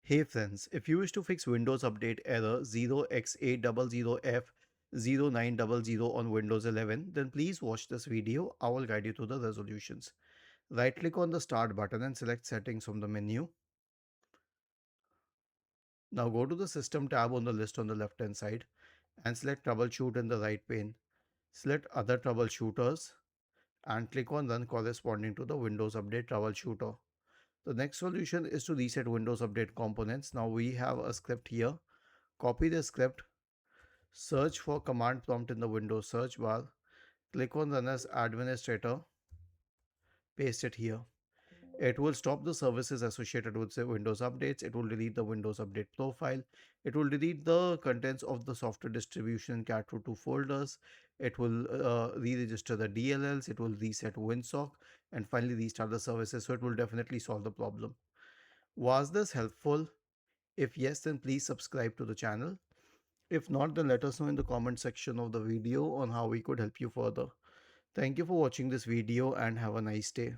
Hey friends, if you wish to fix Windows Update error 0x800f0900 on Windows 11, then please watch this video. I will guide you through the resolutions. Right click on the Start button and select Settings from the menu. Now go to the System tab on the list on the left hand side and select Troubleshoot in the right pane. Select Other Troubleshooters and click on Run corresponding to the Windows Update Troubleshooter. The next solution is to reset Windows Update components. Now we have a script here. Copy the script. Search for command prompt in the Windows search bar. Click on Run as Administrator. Paste it here. It will stop the services associated with the Windows updates. It will delete the Windows Update profile. It will delete the contents of the software distribution cat2 folders. It will re-register the DLLs. It will reset WinSock and finally restart the services. So it will definitely solve the problem. Was this helpful? If yes, then please subscribe to the channel. If not, then let us know in the comment section of the video on how we could help you further. Thank you for watching this video and have a nice day.